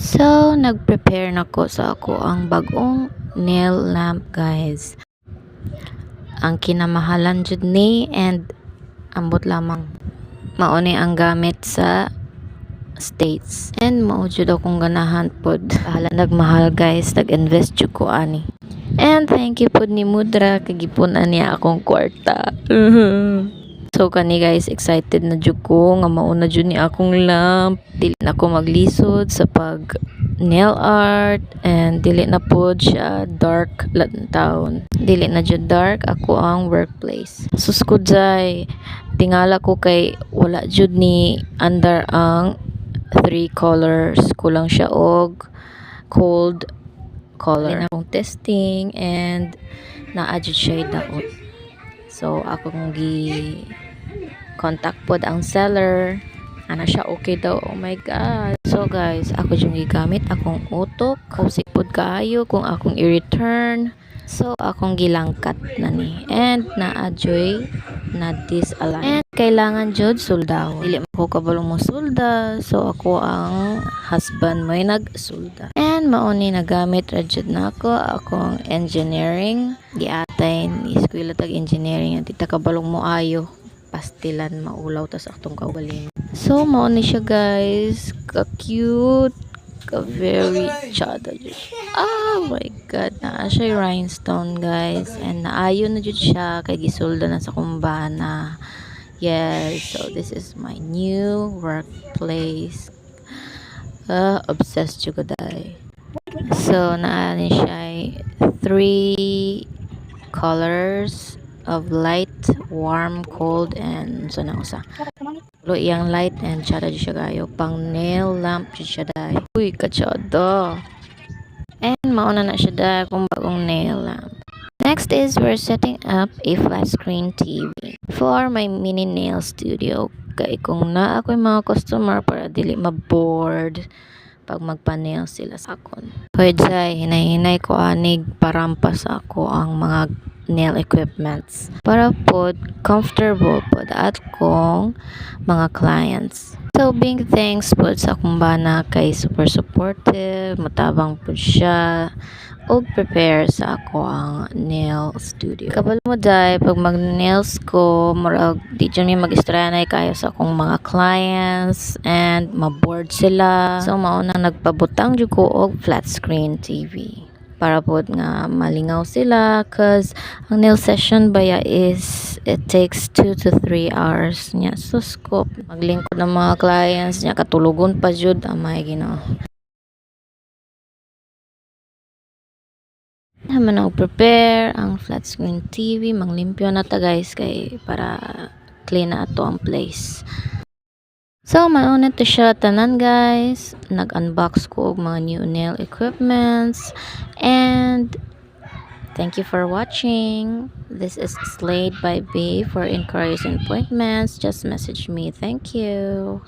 So, nag-prepare na ko sa ako ang bagong nail lamp, guys. Ang kinamahalan jud ni and ambot lamang mauni ang gamit sa States. And mao jud akong ganahan pod. Bahala nagmahal, guys. Nag-invest jud ko ani. And thank you pod ni Mudra kagipon-an niya akong kwarta. So kani guys, excited na jud ko nga mauna jud ni akong lamp. Dili na ko maglisod sa pag nail art and dili na pod siya dark lantawn. Dili na jud dark ako ang workplace. Suskudzay, tingala ko kay wala jud ni under ang 3 colors. Kulang siya og cold color. Akong testing and naa jud siya daot. So akong gi contact pod ang seller. Ana siya okay daw. Oh my god. So guys, ako yung gigamit akong utok. Kasi pod kaayo kung akong i-return. So akong gilangkat na ni. And na-adjoy na disalign. And kailangan jud suldaw. Dili mo ko kabalong mo sulda. So ako ang husband mo nag-sulda. And mauni nagamit ra jud na ako akong engineering. Giatay ni eskwela tag engineering. Tita kabalong mo ayo. Pastilan maulaw tas aktong kaubalin. So mao ni siya guys, ka cute, ka very chada. Oh my god, naa siya rhinestone guys. And naayon na jud siya kay gisulda na sa kumbana. Yes, so this is my new workplace. Obsessed jud ko dai. So naa ni siya three colors of light, warm, cold, and so na usa. Lo iyang light and chada jud siya kayo. Pang nail lamp jud siya dai. Uy, kachada. And mauna na siya dai kung bagong nail lamp. Next is we're setting up a flat screen TV for my mini nail studio. Kay kung na ako yung mga customer para dili ma-bored pag magpa-nail sila sa akon. Pwede say, hinay-hinay ko anig parampas ako ang mga nail equipments para pod comfortable pod at kong mga clients. So big thanks pod sa kumbana kay super supportive, matabang pod siya og prepare sa ako ang nail studio. Kabalo mo dai pag mag-nails ko, murag di jud mi mag-istranay kayo sa akong mga clients and ma-bored sila. So mao nang nagpabutang jud ko og flat screen TV para pod nga malingaw sila cause ang nail session baya is it takes 2 to 3 hours nya. So scope maglingkod ng mga clients nya katulugon pa jud amay Ginoo. Naman ako prepare ang flat screen TV, manglimpyo na ta guys kay para clean na ato ang place. So mauna to siya tanan guys, nag-unbox ko og mga new nail equipments and thank you for watching. This is Slade by B. For inquiries and appointments, just message me. Thank you.